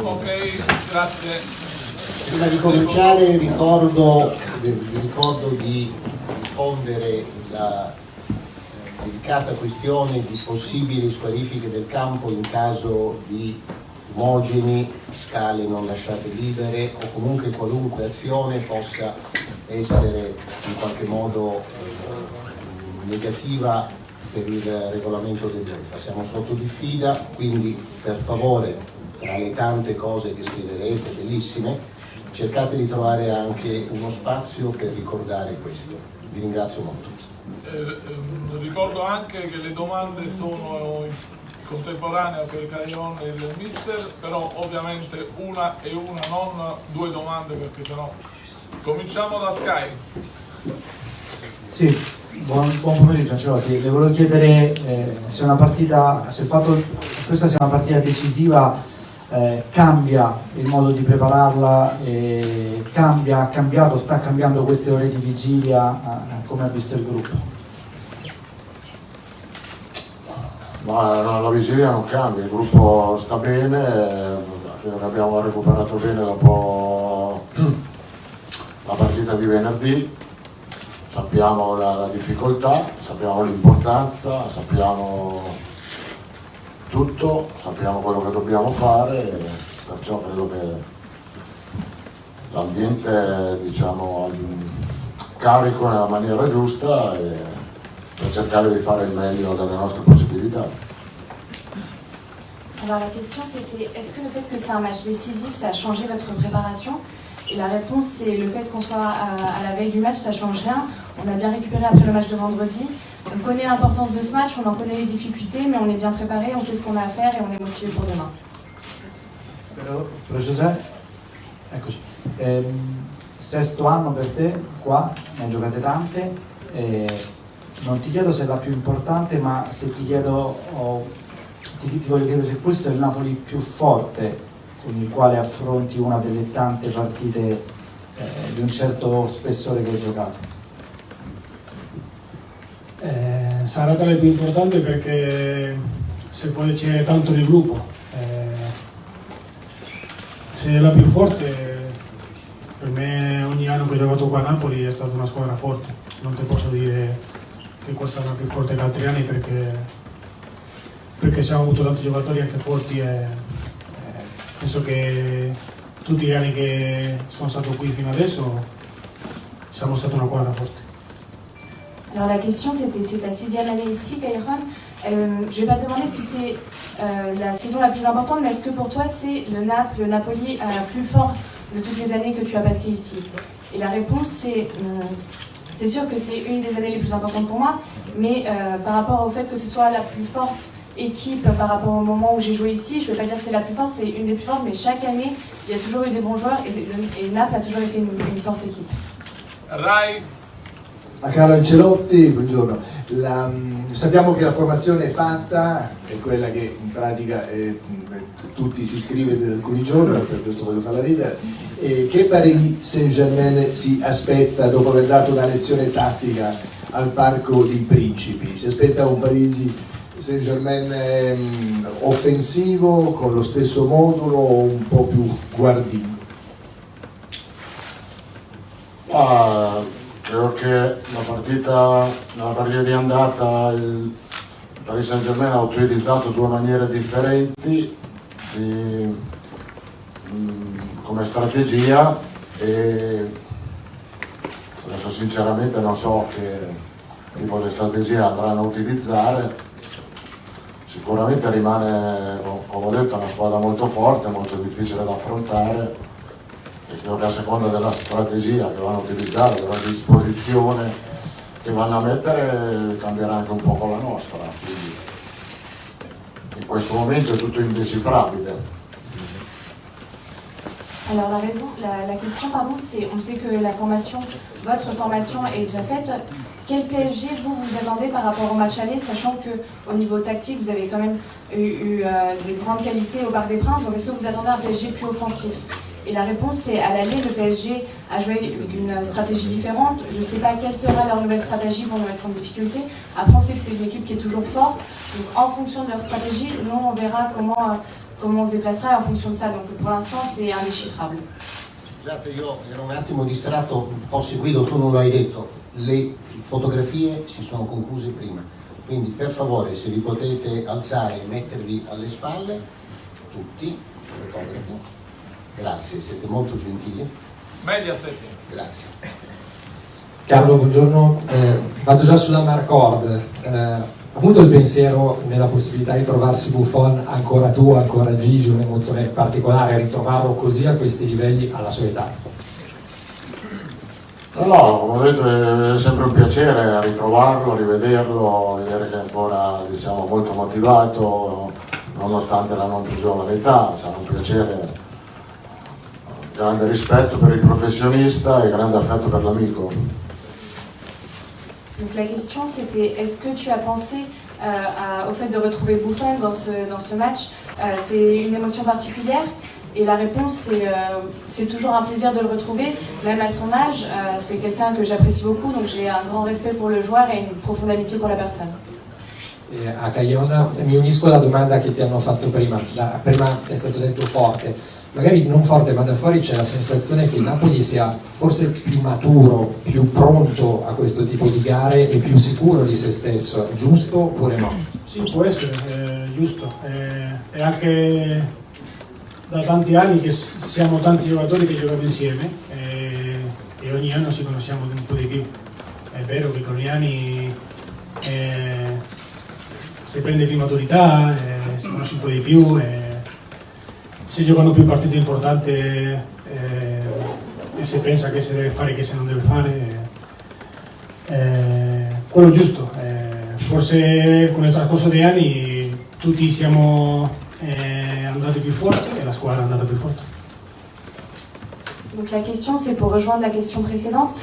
Ok, grazie. Prima di cominciare vi ricordo di diffondere la delicata questione di possibili squalifiche del campo in caso di fumogeni, scale non lasciate libere o comunque qualunque azione possa essere in qualche modo negativa per il regolamento dell'UEFA. Siamo sotto diffida, quindi per favore, tra le tante cose che scriverete, bellissime, cercate di trovare anche uno spazio per ricordare questo. Vi ringrazio molto. Ricordo anche che le domande sono in contemporanea per Caglione e il mister, però ovviamente una e una, non due domande, perché sennò cominciamo da Sky. Sì, buon pomeriggio Ancelotti. Le volevo chiedere se questa sia una partita decisiva, cambia il modo di prepararla, ha cambiato, sta cambiando queste ore di vigilia, come ha visto il gruppo? Ma la vigilia non cambia, il gruppo sta bene, credo che abbiamo recuperato bene dopo la partita di venerdì, sappiamo la difficoltà, sappiamo l'importanza, sappiamo tutto, sappiamo quello che dobbiamo fare, perciò credo che l'ambiente è, diciamo, carico nella maniera giusta e per cercare di fare il meglio delle nostre possibilità. Alors la question c'était, est-ce que le fait que c'est un match décisif, ça a changé votre préparation? Et la réponse c'est le fait qu'on soit à la veille du match, ça change rien. On a bien récupéré après le match de vendredi. On connaît l'importance de ce match, on en connaît les difficultés, mais on est bien préparé, on sait ce qu'on a à faire et on est motivé pour demain. Però Giuseppe, eccoci. Sesto anno per te qua, ne hai giocate tante. Non ti chiedo se è la più importante, ma se ti chiedo, ti voglio chiedere se questo è il Napoli più forte con il quale affronti una delle tante partite di un certo spessore che hai giocato. Sarà tra le più importanti perché se poi c'è tanto nel gruppo, se è la più forte, per me ogni anno che ho giocato qua a Napoli è stata una squadra forte, non ti posso dire che questa è una più forte che altri anni perché abbiamo avuto tanti giocatori anche forti e penso che tutti gli anni che sono stato qui fino adesso siamo stati una squadra forte. Alors la question c'était, c'est ta 6e année ici, Kairon. Je vais pas te demander si c'est la saison la plus importante, mais est-ce que pour toi c'est le Napoli plus fort de toutes les années que tu as passées ici? Et la réponse c'est sûr que c'est une des années les plus importantes pour moi, mais par rapport au fait que ce soit la plus forte équipe par rapport au moment où j'ai joué ici, je ne vais pas dire que c'est la plus forte, c'est une des plus fortes, mais chaque année il y a toujours eu des bons joueurs et Naples a toujours été une forte équipe. Rai. Carlo Ancelotti, buongiorno. Sappiamo che la formazione è fatta, è quella che in pratica tutti si scrive da alcuni giorni, per questo voglio farla ridere. Che Paris Saint-Germain si aspetta dopo aver dato una lezione tattica al Parco dei Principi? Si aspetta un Paris Saint-Germain offensivo, con lo stesso modulo o un po' più guardino? Credo che nella partita di andata il Paris Saint-Germain ha utilizzato due maniere differenti come strategia e adesso sinceramente non so che tipo di strategia andranno a utilizzare. Sicuramente rimane, come ho detto, una squadra molto forte, molto difficile da affrontare. E credo che a seconda della strategia che vanno a utilizzare, della disposizione che vanno a mettere, cambierà anche un po' la nostra. Quindi in questo momento è tutto indecifrabile. Alors la question pardon, c'est, on sait que votre formation est déjà faite. Quel PSG vous attendez par rapport au match aller, sachant qu'au niveau tactique vous avez quand même eu des grandes qualités au Parc des Princes, donc est-ce que vous attendez un PSG plus offensif? Et la réponse c'est à l'aller, le PSG a joué une stratégie différente. Je ne sais pas quelle sera leur nouvelle stratégie pour nous mettre en difficulté. Après on sait que c'est une équipe qui est toujours forte. Donc en fonction de leur stratégie, nous on verra comment on se déplacera en fonction de ça. Donc pour l'instant c'est indéchiffrable. Scusate, io ero un attimo distratto, forse Guido tu non lo hai detto, le fotografie si sono concluse prima, quindi per favore se vi potete alzare e mettervi alle spalle, tutti, fotografi, grazie, siete molto gentili, Mediaset. grazie. Carlo, buongiorno. Vado già sulla Marcord. Ha avuto il pensiero nella possibilità di trovarsi Buffon ancora tu, ancora Gigi, un'emozione particolare, ritrovarlo così a questi livelli alla sua età? No, come ho detto è sempre un piacere ritrovarlo, rivederlo, vedere che è ancora diciamo, molto motivato nonostante la non più giovane età, sarà un piacere, grande rispetto per il professionista e grande affetto per l'amico. Donc la question c'était, est-ce que tu as pensé au fait de retrouver Buffon dans ce match? C'est une émotion particulière? Et la réponse c'est toujours un plaisir de le retrouver, même à son âge. C'est quelqu'un que j'apprécie beaucoup, donc j'ai un grand respect pour le joueur et une profonde amitié pour la personne. A Cagliona mi unisco alla domanda che ti hanno fatto prima. Prima è stato detto forte, magari non forte, ma da fuori c'è la sensazione che il Napoli sia forse più maturo, più pronto a questo tipo di gare e più sicuro di se stesso, giusto oppure no? Sì, può essere, giusto. E anche da tanti anni che siamo tanti giocatori che giocano insieme e ogni anno ci conosciamo un po' di più. È vero che con gli anni si prende più maturità, si conosce un po' di più, si giocano più partite importanti e si pensa che si deve fare e che si non deve fare. Quello giusto. Forse con il trascorso degli anni tutti siamo andati più forti e la squadra è andata più forte. Donc la question, c'est pour rejoindre la question précédente.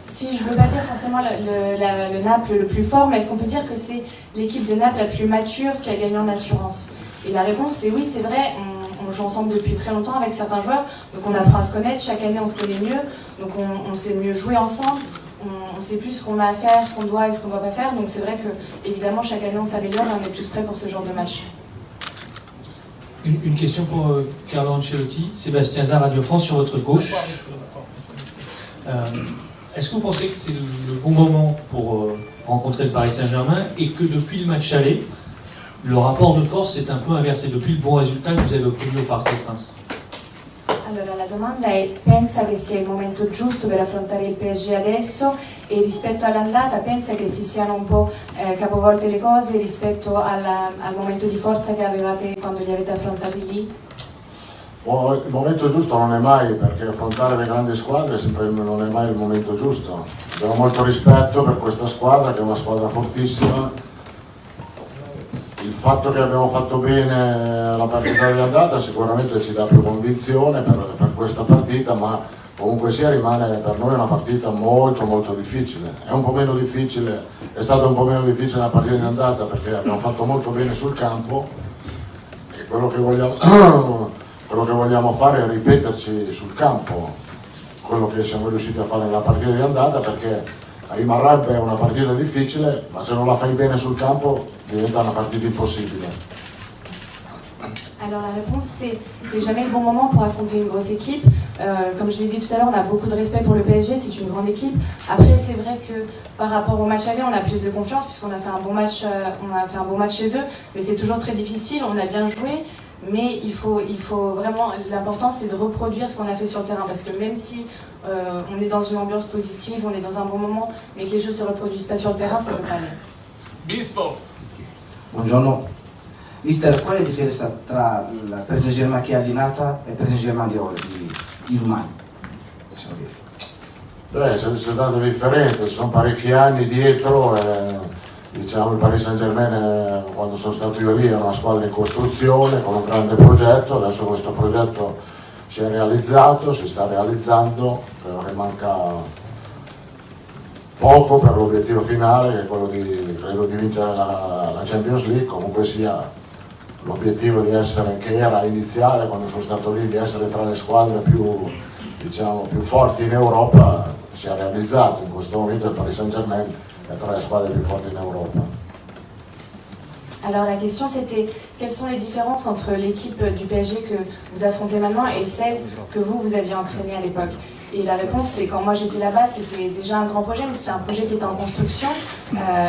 Si je ne veux pas dire forcément le Naples le plus fort, mais est-ce qu'on peut dire que c'est l'équipe de Naples la plus mature qui a gagné en assurance? Et la réponse, c'est oui, c'est vrai. On joue ensemble depuis très longtemps avec certains joueurs, donc on apprend à se connaître. Chaque année, on se connaît mieux, donc on sait mieux jouer ensemble. On sait plus ce qu'on a à faire, ce qu'on doit et ce qu'on ne doit pas faire. Donc c'est vrai que évidemment, chaque année, on s'améliore et on est plus prêt pour ce genre de match. Une question pour Carlo Ancelotti, Sébastien Zah, Radio France, sur votre gauche. Est-ce que vous pensez que c'est le bon moment pour rencontrer le Paris Saint-Germain et que depuis le match aller, le rapport de force s'est un peu inversé depuis le bon résultat que vous avez obtenu au Parc des Princes? Allora, la domanda è: pensa che sia il momento giusto per affrontare il PSG adesso e rispetto all'andata pensa che si siano un po' capovolte le cose rispetto al momento di forza che avevate quando li avete affrontati lì? Il momento giusto non è mai, perché affrontare le grandi squadre non è mai il momento giusto. Abbiamo molto rispetto per questa squadra, che è una squadra fortissima. Il fatto che abbiamo fatto bene la partita di andata sicuramente ci dà più convinzione per questa partita, ma comunque sia rimane per noi una partita molto molto difficile. È un po' meno difficile, è stata un po' meno difficile la partita di andata perché abbiamo fatto molto bene sul campo e quello che vogliamo fare è ripeterci sul campo quello che siamo riusciti a fare nella partita di andata, perché rimarrebbe una partita difficile, ma se non la fai bene sul campo diventa una partita impossibile. Alors la réponse c'est jamais le bon moment pour affronter une grosse équipe. Comme je l'ai dit tout à l'heure, on a beaucoup de respect pour le PSG, c'est une grande équipe. Après c'est vrai que par rapport au match aller, on a plus de confiance puisqu'on a fait un bon match, chez eux, mais c'est toujours très difficile. On a bien joué, mais il faut vraiment, l'important c'est de reproduire ce qu'on a fait sur le terrain, parce que même si on est dans une ambiance positive, on est dans un bon moment, mais que les choses ne se reproduisent pas sur le terrain, ça ne peut pas aller. Bispo. Buongiorno. Mister, qual è la differenza tra la Paris Saint-Germain che è allenata e il Paris Saint-Germain di domani? C'è tanta differenza, ci sono parecchi anni dietro, diciamo il Paris Saint-Germain quando sono stato io lì era una squadra in costruzione con un grande progetto, adesso questo progetto si è realizzato, si sta realizzando, credo che manca poco per l'obiettivo finale che è quello di vincere la Champions League. Comunque sia l'obiettivo di essere, che era iniziale quando sono stato lì, di essere tra le squadre più, diciamo, più forti in Europa, si è realizzato. In questo momento il Paris Saint-Germain è tra le squadre più forti in Europa. Alors la question c'était quelles sont les différences entre l'équipe du PSG que vous affrontez maintenant et celle que vous aviez entraînée à l'époque. Et la réponse c'est quand moi j'étais là-bas c'était déjà un grand projet mais c'était un projet qui était en construction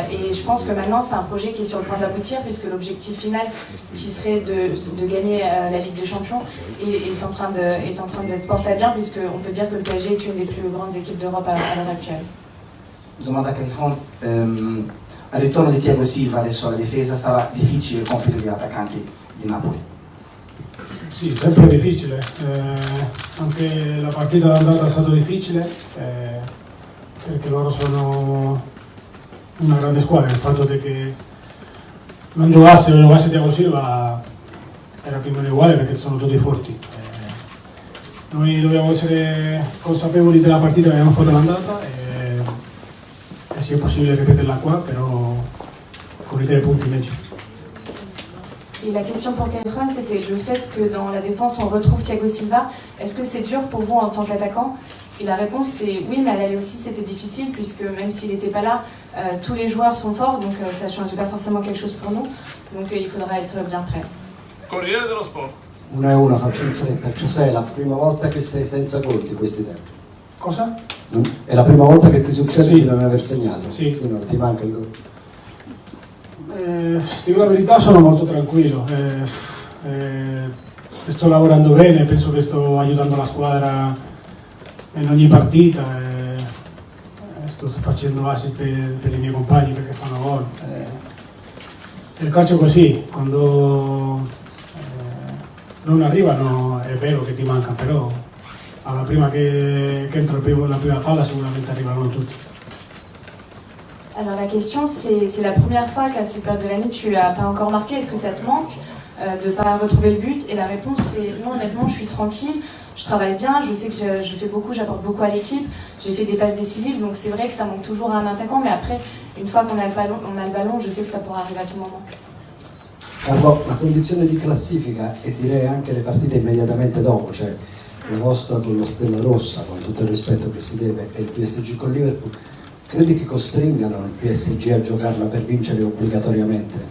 et je pense que maintenant c'est un projet qui est sur le point d'aboutir puisque l'objectif final qui serait de gagner la Ligue des Champions est en train d'être porté à bien puisqu'on peut dire que le PSG est une des plus grandes équipes d'Europe à l'heure actuelle. Domanda a Caifon, al ritorno di Thiago Silva adesso alla difesa sarà difficile il compito degli attaccanti di Napoli? Sì, sempre difficile. Anche la partita d'andata è stata difficile perché loro sono una grande squadra. Il fatto che non giocasse Thiago Silva era più o meno uguale perché sono tutti forti. Noi dobbiamo essere consapevoli della partita che abbiamo fatto l'andata e se è possibile ripeterla qua, però con i 3 punti invece. Et la question pour Caifon, c'était le fait que dans la défense on retrouve Thiago Silva. Est-ce que c'est dur pour vous en tant qu'attaquant? Et la réponse c'est oui, mais à l'aller aussi c'était difficile puisque même s'il n'était pas là, tous les joueurs sont forts, donc ça ne changeait pas forcément quelque chose pour nous. Donc il faudra être bien prêt. Corriere dello Sport. Una e una, faccio in fretta. Giuseppe, è la prima volta che sei senza gol di questi tempi? Cosa? È la prima volta che ti succede di non aver segnato? Sì. No, ti manca il gol? Dico la verità, sono molto tranquillo. Sto lavorando bene, penso che sto aiutando la squadra in ogni partita. Sto facendo assist per i miei compagni perché fanno gol. Il calcio è così, quando non arrivano è vero che ti manca, però alla prima che entra la prima palla sicuramente arrivano tutti. Alors la question c'est la première fois qu'à cette période de l'année tu n'as pas encore marqué, est-ce que ça te manque de ne pas retrouver le but? Et la réponse c'est non, honnêtement je suis tranquille, je travaille bien, je sais que je fais beaucoup, j'apporte beaucoup à l'équipe, j'ai fait des passes décisives, donc c'est vrai que ça manque toujours à un attaquant, mais après une fois qu'on a le ballon, je sais que ça pourra arriver à tout moment. Carlo, la condizione di classifica e direi anche le partite immediatamente dopo, cioè la vostra con lo Stella Rossa, con tutto il rispetto che si deve, e il PSG con Liverpool, credi che costringano il PSG a giocarla per vincere obbligatoriamente?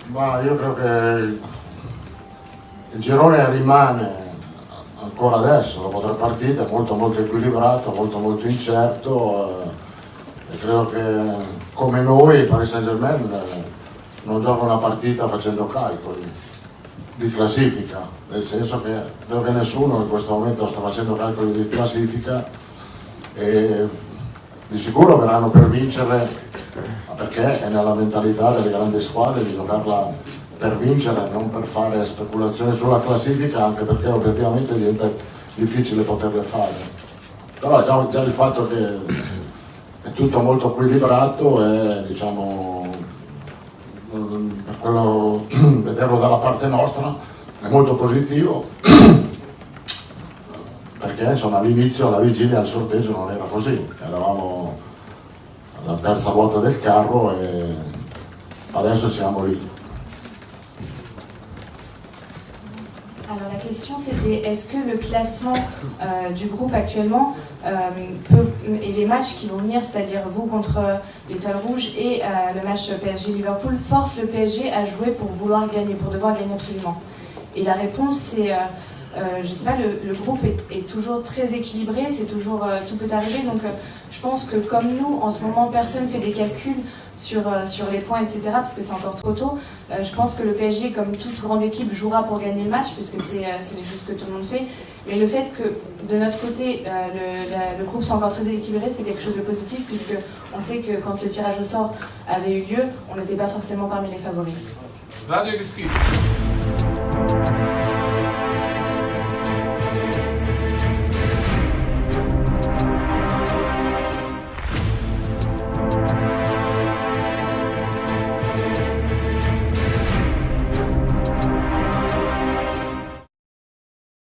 Ma io credo che il girone rimane ancora adesso, dopo 3 partite, molto equilibrato, molto incerto e credo che come noi il Paris Saint-Germain non gioca una partita facendo calcoli di classifica, nel senso che credo che nessuno in questo momento sta facendo calcoli di classifica e di sicuro verranno per vincere, perché è nella mentalità delle grandi squadre di giocarla per vincere, non per fare speculazioni sulla classifica, anche perché obiettivamente diventa difficile poterle fare. Però già il fatto che è tutto molto equilibrato e diciamo per quello vederlo dalla parte nostra è molto positivo perché insomma all'inizio, alla vigilia, al sorteggio non era così, eravamo alla terza ruota del carro e adesso siamo lì. Alors la question c'était est-ce que le classement du groupe actuellement et les matchs qui vont venir, c'est-à-dire vous contre l'Étoile Rouge et le match PSG-Liverpool, forcent le PSG à jouer pour vouloir gagner, pour devoir gagner absolument? Et la réponse c'est, je sais pas, le groupe est toujours très équilibré, c'est toujours, tout peut arriver, donc je pense que comme nous, en ce moment, personne ne fait des calculs sur les points, etc., parce que c'est encore trop tôt. Je pense que le PSG, comme toute grande équipe, jouera pour gagner le match, puisque c'est les choses que tout le monde fait. Mais le fait que, de notre côté, le groupe soit encore très équilibré, c'est quelque chose de positif, puisqu'on sait que quand le tirage au sort avait eu lieu, on n'était pas forcément parmi les favoris. Radio che schifo.